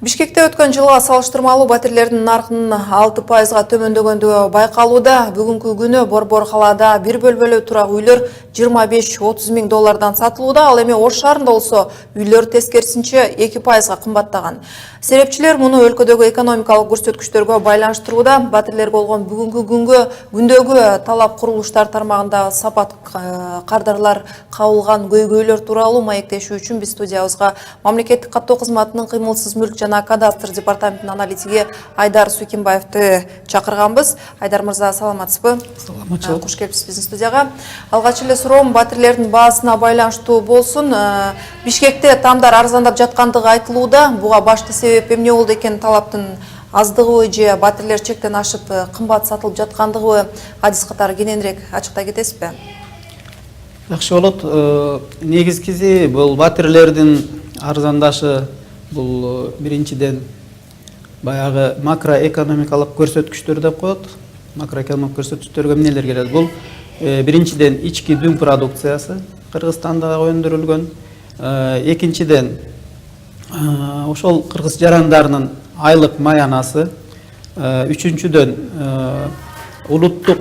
Бишкекте өткөн жылга салыштырмалуу батирлердин наркынын 6%га төмөндөгөндүгү байкалууда. Бүгүнкү күнү Борбор калаада бир бөлмөлүү турак үйлөр 25-30 миң доллардан сатылууда. Ал эми Ош шаарында болсо үйлөр тескерисинче 2%га кымбаттаган. Серепчилер муну өлкөдөгү экономикалык көрсөткүчтөргө байланыштырууда. Батирлерге болгон бүгүнкү күндөгү талап курулуштар тармагында сапат кардарлар кабылган көйгөйлөр тууралуу маектешүү үчүн биз студиябызга мамлекеттик каттоо кызматынын кыймылсыз мүлк жана кадастр департаментинин аналитиги Айдар Сукимбаевди чакырганбыз. Айдар мырза, саламатсызбы? Саламатчылык. Куш келипсиз биздин студияга. Алгач эле суроом батирлердин баасына байланыштуу болсун. Бишкекте тамдар арзандап жаткандыгы айтылууда. Буга башкы себеп эмне болду экен? Талаптын аздыгыбы же батирлер чектен ашып кымбат сатылып жаткандыгыбы? Адис катары кененирээк ачыктай кетесизби? Жакшы болот. Негизгиси бул батирлердин арзандашы бул биринчиден баягы макроэкономикалык көрсөткүчтөр деп коет. Макроэкономикалык көрсөткүчтөргө эмнелер келет? Бул биринчиден ички дүң продукциясы Кыргызстанда өндүрүлгөн. Экинчиден ошол кыргыз жарандарынын айлык маянасы. Үчүнчүдөн улуттук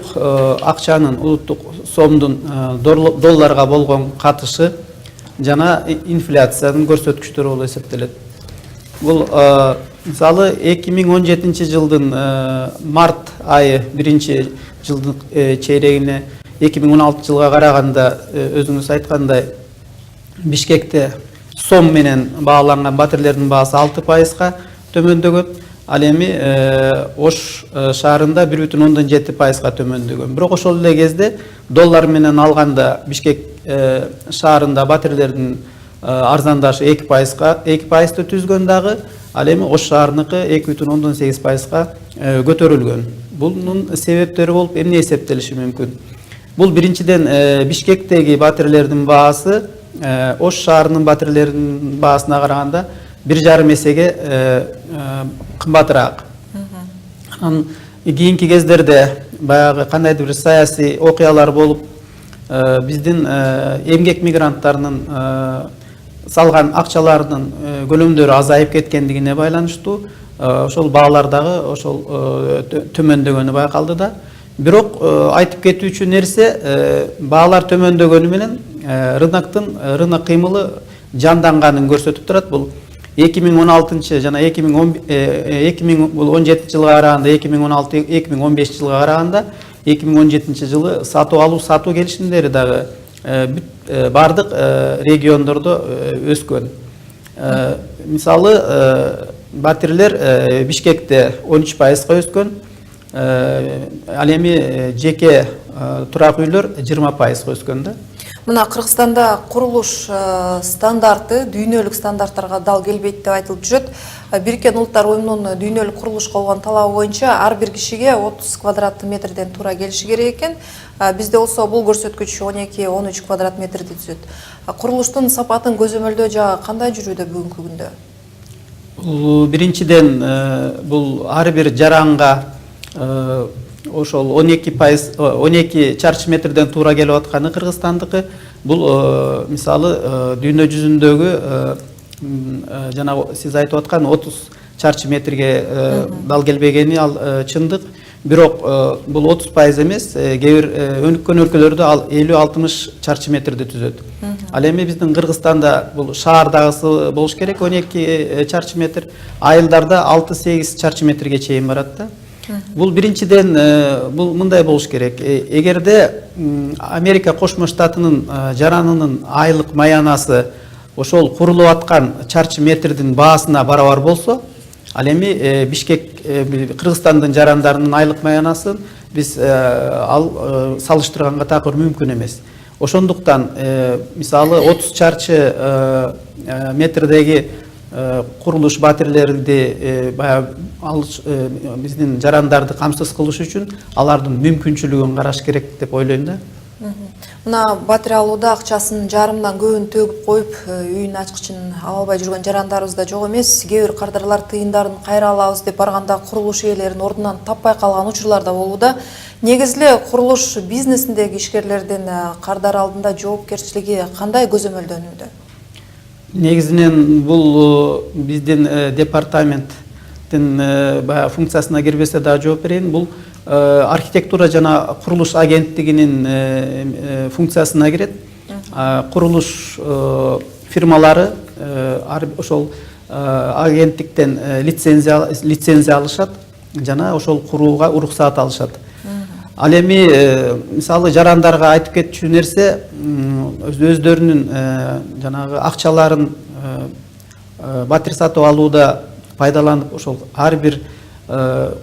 акчанын, улуттук сомдун долларга болгон катышы жана инфляциянын көрсөткүчтөрү болуп эсептелет. Бул мисалы 2017 жылдын март айы биринчи жылдын чейрегине 2016 жылга караганда өзүңүз айткандай Бишкекте сом менен бааланган батирлердин баасы 6%га төмөндөгөн. Ал эми Ош шаарында 1,7%га төмөндөгөн. Бирок ошол эле кезде доллар менен алганда Бишкек шаарында батирлердин арзандашы 2%ды түзгөн дагы, ал эми Ош шаарыныкы 2,8%га көтөрүлгөн. Бунун себептери болуп эмне эсептелиши мүмкүн? Бул биринчиден Бишкектеги батирлердин баасы Ош шаарынын батирлердин баасына караганда 1,5 эсеге кымбатыраак. Анан кийинки кездерде баягы кандайдыр бир саясий окуялар болуп, биздин эмгек мигранттарынын салган акчаларынын көлөмдөрү азайып кеткендигине байланыштуу ошол баалар дагы ошол төмөндөгөнү байкалды да. Бирок айтып кетүүчү нерсе, баалар төмөндөгөнү менен рынок кыймылы жанданганын көрсөтүп турат. Бул 2016 жана 2017 жылга караганда, 2016-2015 жылга караганда 2017 жылы сатуу алуу сатуу келишимдери дагы бардык региондордо өскөн. Мисалы батирлер Бишкекте 13%га өскөн. Ал эми жеке турак үйлөр 20%га өскөн да. Мына Кыргызстанда курулуш стандарты дүйнөлүк стандарттарга дал келбейт деп айтылып жүрөт. Бириккен Улуттар Уюмунун дүйнөлүк курулушка болгон талабы боюнча ар бир кишиге 30 квадрат метрден туура келиши керек экен. Бизде болсо бул көрсөткүч 12-13 квадрат метрди түзөт. Курулуштун сапатын көзөмөлдөө жагы кандай жүрүүдө бүгүнкү күндө? Биринчиден бул ар бир жаранга ошол 12 чарчы метрден туура келип атканы Кыргызстандыкы. Бул мисалы дүйнө жүзүндөгү жана сиз айтып аткан 30 чарчы метрге дал келбегени ал чындык. Бирок бул 30% эмес, кээ бир өнүккөн өлкөлөрдө ал 50-60 чарчы метрди түзөт. Ал эми биздин Кыргызстанда бул шаардагысы болуш керек 12 чарчы метр, айылдарда 6-8 чарчы метрге чейин барат да. Бул биринчиден бул мындай болуш керек. Эгерде Америка Кошмо Штатынын жаранынын айлык маянасы ошол курулуп аткан чарчы метрдин баасына барабар болсо, ал эми Бишкек Кыргызстандын жарандарынын айлык маянасын биз ал салыштырганга такыр мүмкүн эмес. Ошондуктан мисалы 30 чарчы метрдеги курулуш батирлерди биздин жарандарды камсыз кылыш үчүн алардын мүмкүнчүлүгүн караш керек деп ойлойм да. Мына батир алууда акчасын жарымдан көбүн төгүп коюп, үйүн ачкычын ала албай жүргөн жарандарыбыз да жок эмес. Кээ бир кардарлар тыйындарын кайра алабыз деп барганда курулуш ээлерин ордунан таппай калган учурлар да болууда. Негизи эле курулуш бизнесиндеги ишкерлердин кардар алдында жоопкерчилиги кандай көзөмөлдөнүүдө? Негизинен бул биздин департаменттин баягы функциясына кирбесе да жооп берейин. Бул архитектура жана курулуш агенттигинин функциясына кирет. Курулуш фирмалары ошол агенттиктен лицензия алышат жана ошол курууга уруксаат алышат. Ал эми мисалы жарандарга айтып кетчү нерсе өздөрүнүн жанагы акчаларын батир сатып алууда пайдаланып ошол ар бир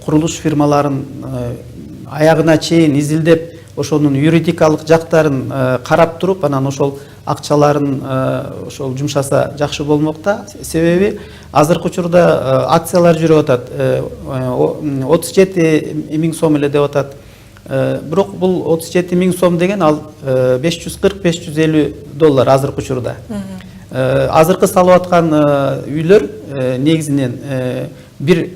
курулуш фирмаларын аягына чейин изилдеп ошонун юридикалык жактарын карап туруп анан ошол акчаларын ошол жумшаса жакшы болмок да. Себеби азыркы учурда акциялар жүрүп атат. 37 миң сом эле деп атат. Бирок бул 37 миң сом деген ал $540-550 азыркы учурда. Азыркы салып аткан үйлөр негизинен бир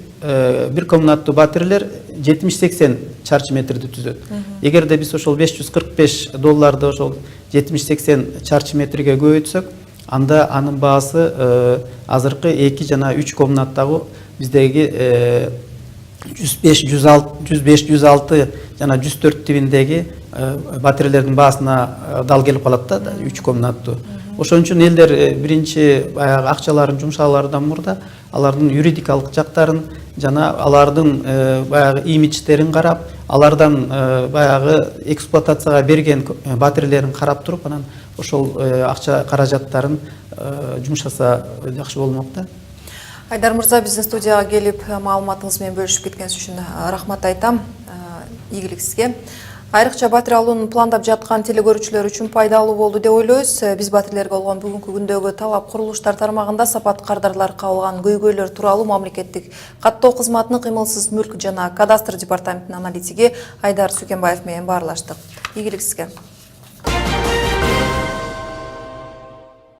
комнаттуу батирлер 70-80 чарчы метрди түзөт. Эгерде биз ошол $545 ошол 70-80 чарчы метрге көбөйтсөк, анда анын баасы азыркы 2 жана 3 комнаттагы биздеги 105-106 жана 104 тибиндеги батирелердин баасына дал келип калат да, 3 комнаттуу. Ошон үчүн элдер биринчи баягы акчаларын жумшаалардан мурда алардын юридикалык жактарын жана алардын баягы имидждерин карап, алардан баягы эксплуатацияга берген батирелерин карап туруп, анан ошол акча каражаттарын жумшаса жакшы болмок да. Айдар мырза, биздин студияга келип маалыматыңыз менен бөлүшүп кеткениңиз үчүн рахмат айтам. Ийгилик сизге. Айрыкча батир алууну пландап жаткан телекөрүүчүлөр үчүн пайдалуу болду деп ойлойбуз. Биз батирлерге болгон бүгүнкү күндөгү талап курулуштар тармагында сапат кардарлар кабылган көйгөйлөр тууралуу мамлекеттик каттоо кызматынын кыймылсыз мүлк жана кадастр департаментинин аналитиги Айдар Сүкенбаев менен баарлаштык. Ийгилик сизге.